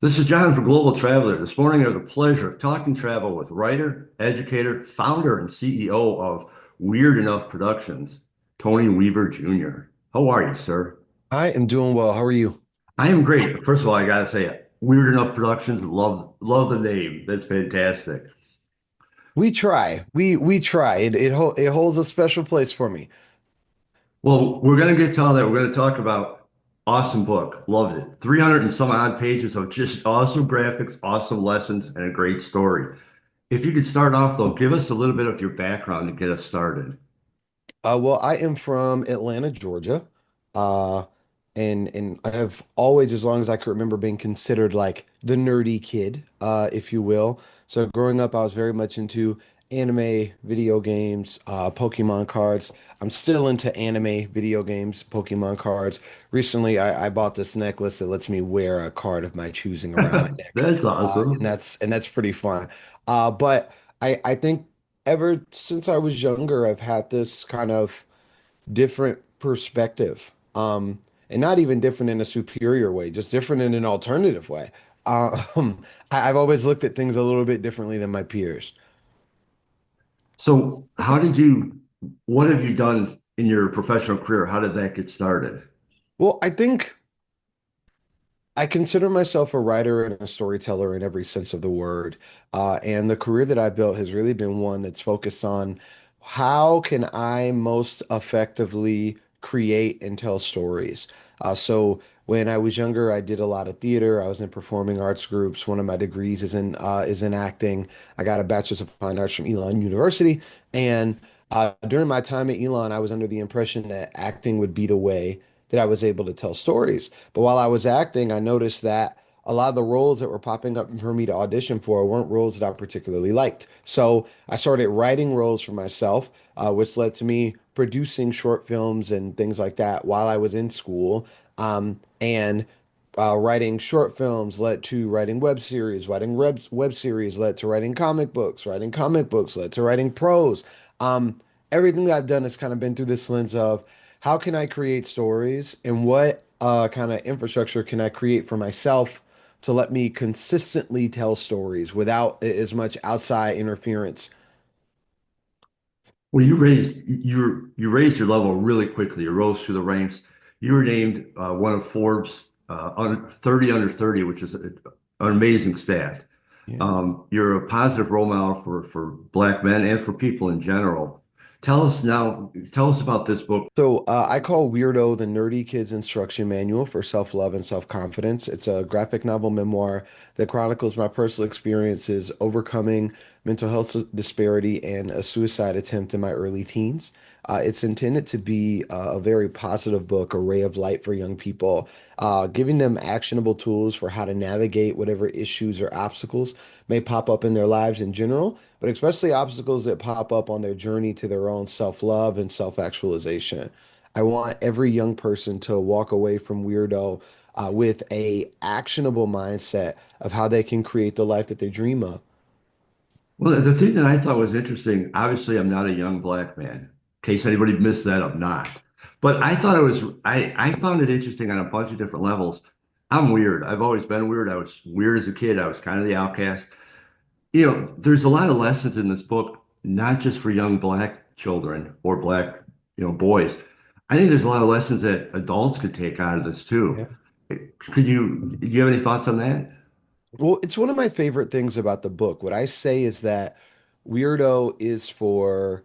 This is John for Global Traveler. This morning, I have the pleasure of talking travel with writer, educator, founder, and CEO of Weird Enough Productions, Tony Weaver Jr. How are you, sir? I am doing well. How are you? I am great. First of all, I gotta say, Weird Enough Productions, love the name. That's fantastic. We try. We try. It holds a special place for me. Well, we're gonna get to all that. We're gonna talk about awesome book. Loved it. 300 and some odd pages of just awesome graphics, awesome lessons, and a great story. If you could start off though, give us a little bit of your background to get us started. Well, I am from Atlanta, Georgia. Uh, and I have always, as long as I can remember, been considered like the nerdy kid, if you will. So growing up, I was very much into anime, video games, Pokemon cards. I'm still into anime, video games, Pokemon cards. Recently, I bought this necklace that lets me wear a card of my choosing around my neck. That's And awesome. that's pretty fun. But I think ever since I was younger, I've had this kind of different perspective. And not even different in a superior way, just different in an alternative way. I've always looked at things a little bit differently than my peers. So, what have you done in your professional career? How did that get started? Well, I think I consider myself a writer and a storyteller in every sense of the word. And the career that I built has really been one that's focused on how can I most effectively create and tell stories. So when I was younger, I did a lot of theater. I was in performing arts groups. One of my degrees is in acting. I got a bachelor's of fine arts from Elon University. And during my time at Elon, I was under the impression that acting would be the way that I was able to tell stories. But while I was acting, I noticed that a lot of the roles that were popping up for me to audition for weren't roles that I particularly liked. So I started writing roles for myself, which led to me producing short films and things like that while I was in school. And writing short films led to writing web series. Web series led to writing comic books. Writing comic books led to writing prose. Um, Everything that I've done has kind of been through this lens of how can I create stories and what kind of infrastructure can I create for myself to let me consistently tell stories without as much outside interference. Well, you raised your level really quickly. You rose through the ranks. You were named one of Forbes 30 under 30, which is an amazing stat. Yeah. You're a positive role model for Black men and for people in general. Tell us about this book. So I call Weirdo the Nerdy Kid's Instruction Manual for Self-Love and Self-Confidence. It's a graphic novel memoir that chronicles my personal experiences overcoming mental health disparity and a suicide attempt in my early teens. It's intended to be a very positive book, a ray of light for young people, giving them actionable tools for how to navigate whatever issues or obstacles may pop up in their lives in general, but especially obstacles that pop up on their journey to their own self-love and self-actualization. I want every young person to walk away from Weirdo with a actionable mindset of how they can create the life that they dream of. Well, the thing that I thought was interesting, obviously, I'm not a young black man. In case anybody missed that, I'm not. But I found it interesting on a bunch of different levels. I'm weird. I've always been weird. I was weird as a kid. I was kind of the outcast. There's a lot of lessons in this book, not just for young black children or black, boys. I think there's a lot of lessons that adults could take out of this too. Do you have any thoughts on that? Well, it's one of my favorite things about the book. What I say is that Weirdo is for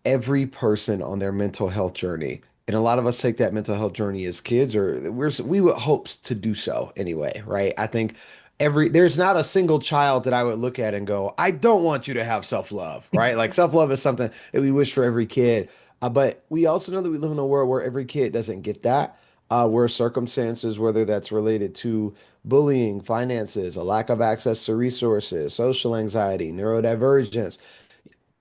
every person on their mental health journey. And a lot of us take that mental health journey as kids, or we would hopes to do so anyway, right? I think there's not a single child that I would look at and go, I don't want you to have self-love, right? Like self-love is something that we wish for every kid. But we also know that we live in a world where every kid doesn't get that. Where circumstances, whether that's related to bullying, finances, a lack of access to resources, social anxiety, neurodivergence.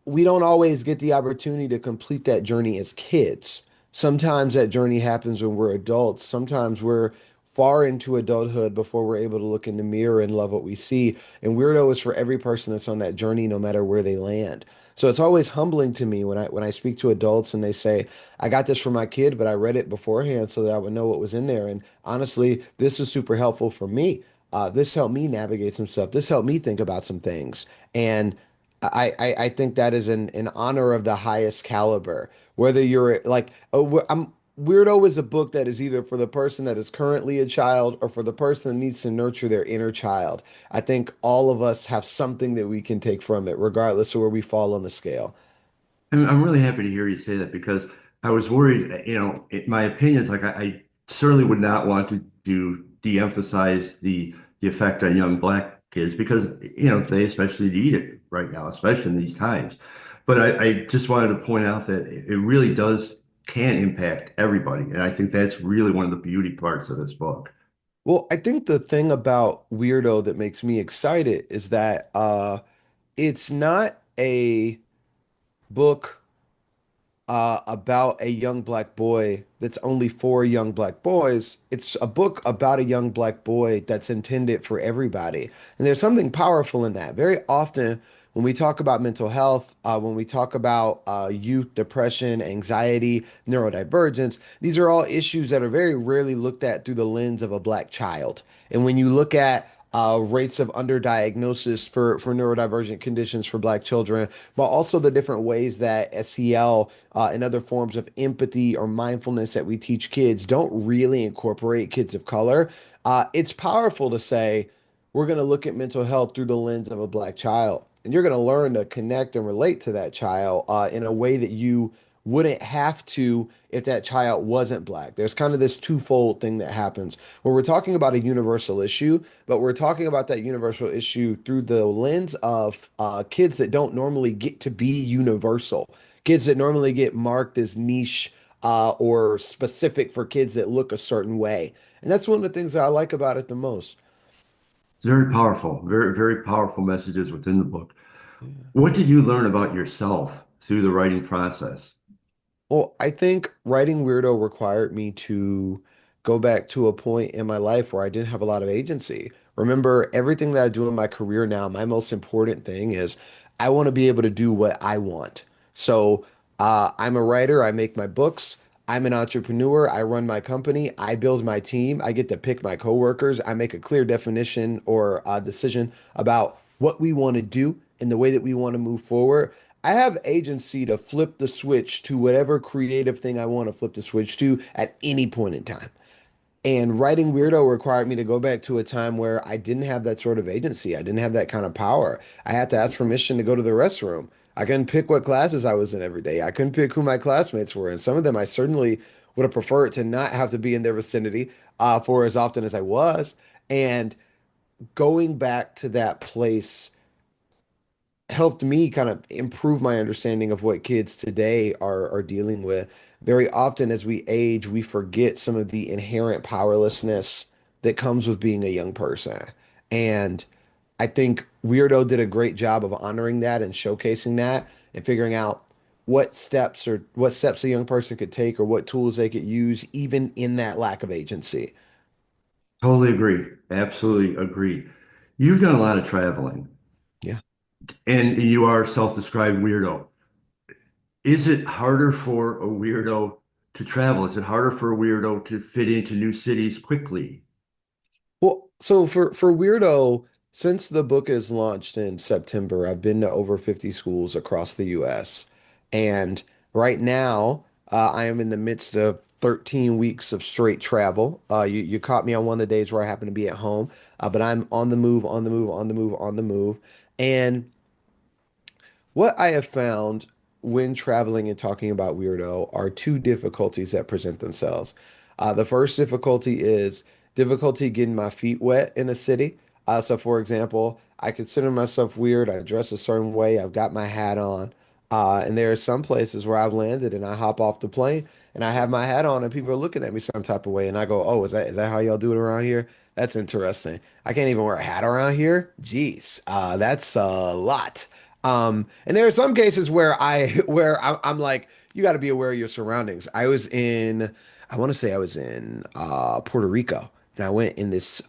We don't always get the opportunity to complete that journey as kids. Sometimes that journey happens when we're adults. Sometimes we're far into adulthood before we're able to look in the mirror and love what we see. And Weirdo is for every person that's on that journey, no matter where they land. So it's always humbling to me when I speak to adults and they say, I got this for my kid, but I read it beforehand so that I would know what was in there. And honestly, this is super helpful for me. This helped me navigate some stuff. This helped me think about some things. And I think that is an honor of the highest caliber. Whether you're like, Weirdo is a book that is either for the person that is currently a child or for the person that needs to nurture their inner child. I think all of us have something that we can take from it, regardless of where we fall on the scale. And I'm really happy to hear you say that because I was worried, my opinion is like I certainly would not want to de-emphasize the effect on young black kids because, they especially need it right now, especially in these times. But I just wanted to point out that it really can impact everybody. And I think that's really one of the beauty parts of this book. Well, I think the thing about Weirdo that makes me excited is that it's not a book about a young black boy that's only for young black boys. It's a book about a young black boy that's intended for everybody. And there's something powerful in that. Very often, when we talk about mental health, when we talk about youth depression, anxiety, neurodivergence, these are all issues that are very rarely looked at through the lens of a black child. And when you look at rates of underdiagnosis for neurodivergent conditions for Black children, but also the different ways that SEL and other forms of empathy or mindfulness that we teach kids don't really incorporate kids of color. It's powerful to say, we're going to look at mental health through the lens of a Black child. And you're going to learn to connect and relate to that child in a way that you wouldn't have to if that child wasn't Black. There's kind of this twofold thing that happens where we're talking about a universal issue, but we're talking about that universal issue through the lens of kids that don't normally get to be universal, kids that normally get marked as niche or specific for kids that look a certain way. And that's one of the things that I like about it the most. It's very powerful, very, very powerful messages within the book. Yeah. What did you learn about yourself through the writing process? Well, I think writing Weirdo required me to go back to a point in my life where I didn't have a lot of agency. Remember, everything that I do in my career now, my most important thing is I want to be able to do what I want. So, I'm a writer, I make my books, I'm an entrepreneur, I run my company, I build my team, I get to pick my coworkers, I make a clear definition or a decision about what we want to do and the way that we want to move forward. I have agency to flip the switch to whatever creative thing I want to flip the switch to at any point in time. And writing Weirdo required me to go back to a time where I didn't have that sort of agency. I didn't have that kind of power. I had to ask permission to go to the restroom. I couldn't pick what classes I was in every day. I couldn't pick who my classmates were. And some of them I certainly would have preferred to not have to be in their vicinity for as often as I was. And going back to that place helped me kind of improve my understanding of what kids today are dealing with. Very often as we age, we forget some of the inherent powerlessness that comes with being a young person. And I think Weirdo did a great job of honoring that and showcasing that and figuring out what steps a young person could take or what tools they could use even in that lack of agency. Totally agree. Absolutely agree. You've done a lot of traveling Yeah. and you are a self-described weirdo. Is it harder for a weirdo to travel? Is it harder for a weirdo to fit into new cities quickly? Well, so for Weirdo, since the book is launched in September, I've been to over 50 schools across the US. And right now, I am in the midst of 13 weeks of straight travel. You caught me on one of the days where I happen to be at home, but I'm on the move, on the move, on the move, on the move. And what I have found when traveling and talking about Weirdo are two difficulties that present themselves. The first difficulty is difficulty getting my feet wet in a city. So, for example, I consider myself weird. I dress a certain way. I've got my hat on. And there are some places where I've landed and I hop off the plane and I have my hat on and people are looking at me some type of way. And I go, oh, is that how y'all do it around here? That's interesting. I can't even wear a hat around here. Jeez, that's a lot. And there are some cases where I'm like, you got to be aware of your surroundings. I want to say I was in Puerto Rico, and I went in this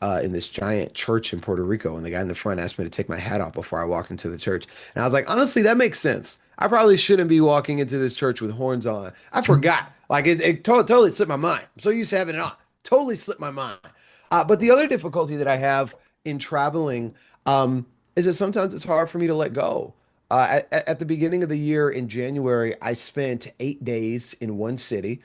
giant church in Puerto Rico, and the guy in the front asked me to take my hat off before I walked into the church, and I was like, honestly, that makes sense. I probably shouldn't be walking into this church with horns on. I forgot. Like totally slipped my mind. I'm so used to having it on. Totally slipped my mind. But the other difficulty that I have in traveling is that sometimes it's hard for me to let go. At the beginning of the year in January, I spent 8 days in one city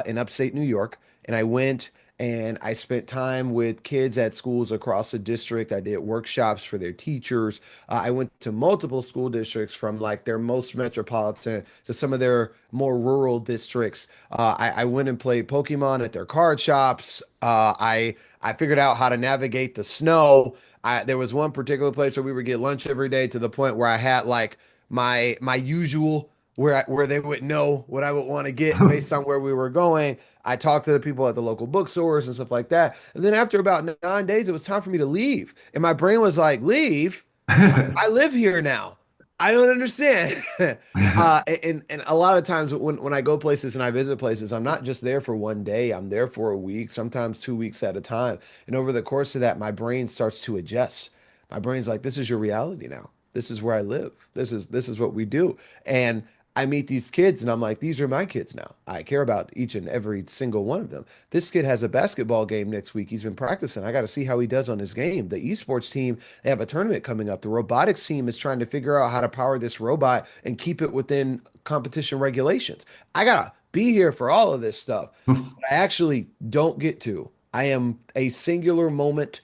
in upstate New York, and I went and I spent time with kids at schools across the district. I did workshops for their teachers. I went to multiple school districts from like their most metropolitan to some of their more rural districts. I went and played Pokemon at their card shops. I figured out how to navigate the snow. There was one particular place where we would get lunch every day to the point where I had like my usual where they would know what I would want to get based on where we were going. I talked to the people at the local bookstores and stuff like that. And then after about 9 days, it was time for me to leave. And my brain was like, leave? I live here now. I don't understand. And a lot of times when I go places and I visit places, I'm not just there for one day. I'm there for a week, sometimes 2 weeks at a time. And over the course of that, my brain starts to adjust. My brain's like, this is your reality now. This is where I live. This is what we do. And I meet these kids and I'm like, these are my kids now. I care about each and every single one of them. This kid has a basketball game next week. He's been practicing. I got to see how he does on his game. The esports team, they have a tournament coming up. The robotics team is trying to figure out how to power this robot and keep it within competition regulations. I got to be here for all of this stuff. But I actually don't get to. I am a singular moment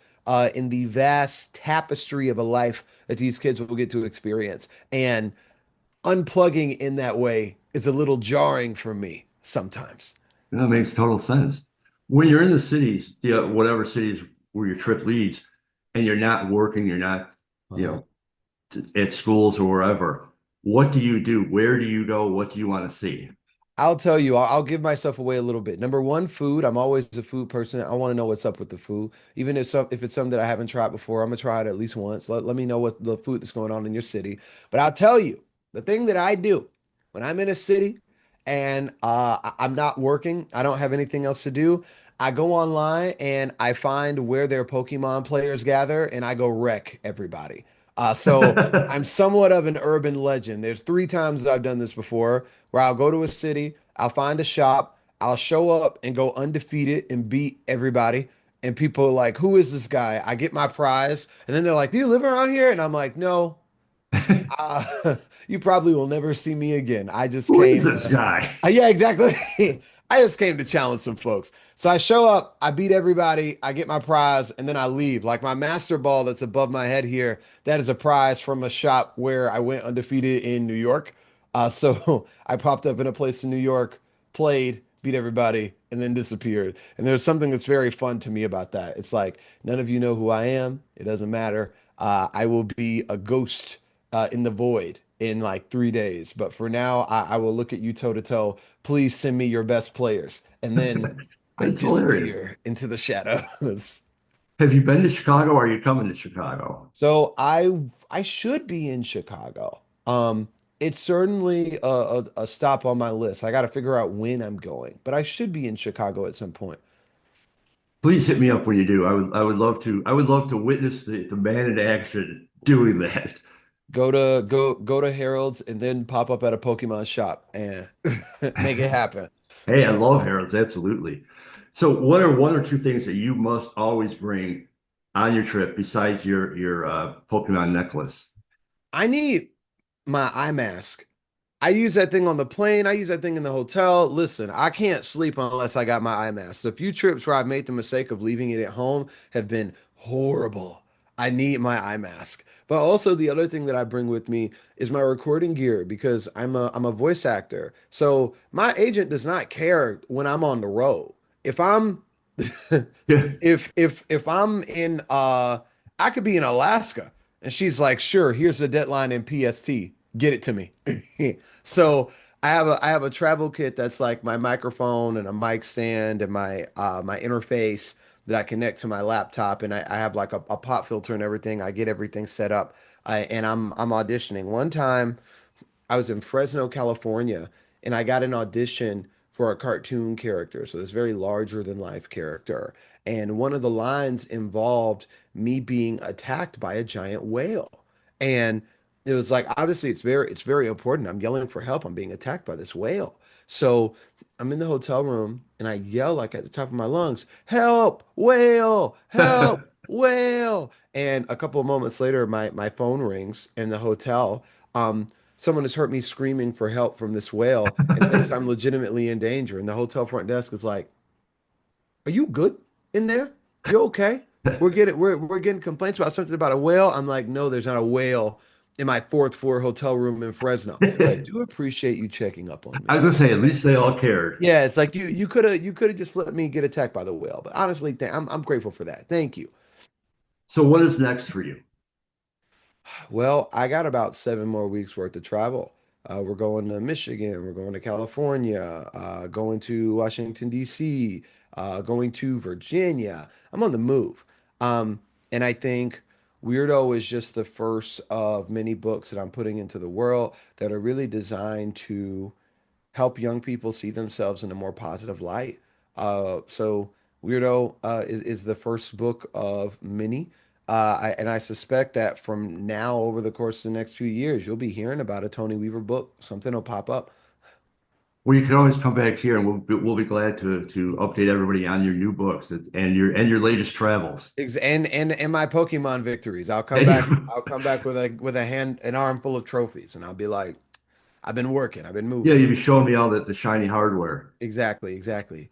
in the vast tapestry of a life that these kids will get to experience. And unplugging in that way is a little jarring for me sometimes. That makes total sense. When you're in the cities, whatever cities where your trip leads, and you're not working, you're not, you Uh-huh. know, at schools or wherever, what do you do? Where do you go? What do you want to see? I'll tell you, I'll give myself away a little bit. Number one, food. I'm always a food person. I want to know what's up with the food. Even if it's something that I haven't tried before, I'm gonna try it at least once. Let me know what the food that's going on in your city. But I'll tell you, the thing that I do when I'm in a city and I'm not working, I don't have anything else to do. I go online and I find where their Pokemon players gather and I go wreck everybody. So I'm somewhat of an urban legend. There's 3 times I've done this before where I'll go to a city, I'll find a shop, I'll show up and go undefeated and beat everybody. And people are like, who is this guy? I get my prize. And then they're like, do you live around here? And I'm like, no, you probably will never see me again. I just Who is came this to, guy? yeah, exactly. I just came to challenge some folks. So I show up, I beat everybody, I get my prize, and then I leave. Like my master ball that's above my head here, that is a prize from a shop where I went undefeated in New York. So I popped up in a place in New York, played, beat everybody, and then disappeared. And there's something that's very fun to me about that. It's like none of you know who I am. It doesn't matter. I will be a ghost in the void in like 3 days. But for now, I will look at you toe to toe. Please send me your best players. And then I That's hilarious. disappear into the shadows. Have you been to Chicago or are you coming to Chicago? So I should be in Chicago. It's certainly a stop on my list. I got to figure out when I'm going, but I should be in Chicago at some point. Please hit me up when you do. I would love to witness the man in action doing that. Go to Harold's and then pop up at a Pokemon shop and make it happen. Hey, I love Harold's, absolutely. So what are one or two things that you must always bring on your trip besides your Pokemon necklace? I need my eye mask. I use that thing on the plane. I use that thing in the hotel. Listen, I can't sleep unless I got my eye mask. The few trips where I've made the mistake of leaving it at home have been horrible. I need my eye mask. But also the other thing that I bring with me is my recording gear because I'm a voice actor. So my agent does not care when I'm on the road. If I'm Yeah. if I'm in I could be in Alaska and she's like, "Sure, here's the deadline in PST. Get it to me." So I have a travel kit that's like my microphone and a mic stand and my interface that I connect to my laptop and I have like a pop filter and everything. I get everything set up and I'm auditioning. One time I was in Fresno, California, and I got an audition for a cartoon character. So this very larger than life character. And one of the lines involved me being attacked by a giant whale. And it was like obviously it's very important. I'm yelling for help. I'm being attacked by this whale. So I'm in the hotel room and I yell like at the top of my lungs, "Help, whale, help." whale. And a couple of moments later, my phone rings in the hotel. Someone has heard me screaming for help from this whale and thinks I'm legitimately in danger. And the hotel front desk is like, "Are you good in there? You okay? We're getting complaints about something about a whale." I'm like, "No, there's not a whale in my fourth floor hotel room in Fresno. But I do appreciate you checking up on I me." was gonna say, at least they all cared. Yeah, it's like you could have just let me get attacked by the whale. But honestly, I'm grateful for that. Thank you. So what is next for you? Well, I got about 7 more weeks worth of travel. We're going to Michigan, we're going to California, going to Washington, D.C., going to Virginia. I'm on the move. Um, and I think Weirdo is just the first of many books that I'm putting into the world that are really designed to help young people see themselves in a more positive light. So Weirdo is the first book of many. And I suspect that from now over the course of the next 2 years, you'll be hearing about a Tony Weaver book. Something will pop up. Well, you can always come back here, and we'll be glad to update everybody on your new books and your latest travels. And my Pokemon victories. I'll come And back. you, I'll come back with an armful of trophies, and I'll be like, I've been working, I've been yeah, moving. you'll be showing me all the shiny hardware. Exactly, exactly.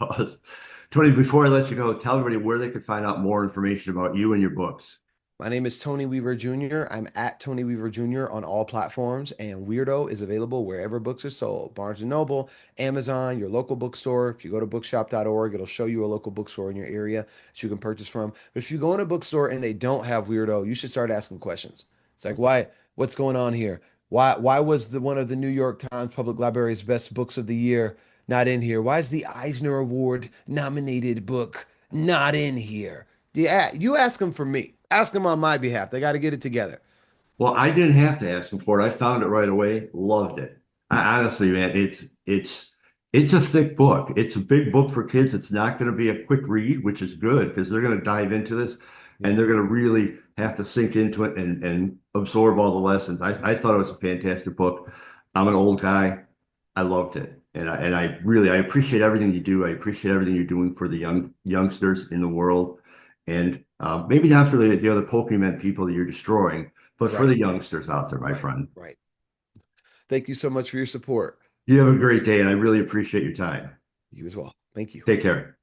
Tony, before I let you go, tell everybody where they could find out more information about you and your books. My name is Tony Weaver Jr. I'm at Tony Weaver Jr. on all platforms, and Weirdo is available wherever books are sold. Barnes& and Noble, Amazon, your local bookstore. If you go to bookshop.org, it'll show you a local bookstore in your area that you can purchase from. But if you go in a bookstore and they don't have Weirdo, you should start asking questions. It's like, why? What's going on here? Why was the one of the New York Times Public Library's best books of the year not in here? Why is the Eisner Award nominated book not in here? Yeah, you ask them for me. Ask them on my behalf. They got to get it together. Well, I didn't have to ask him for it. I found it right away. Loved it. Honestly, man, it's a thick book. It's a big book for kids. It's not going to be a quick read, which is good because they're going to dive into this and Yeah, they're going to really have to sink into it and absorb all the lessons. I thought it was a fantastic book. I'm an old guy. I loved it. And I really I appreciate everything you do. I appreciate everything you're doing for the youngsters in the world. And maybe not for the other Pokemon people that you're destroying, but for right, the youngsters out there, my right, friend. right. Thank you so much for your support. You have a great day, and I really appreciate your time. You as well. Thank you. Take care.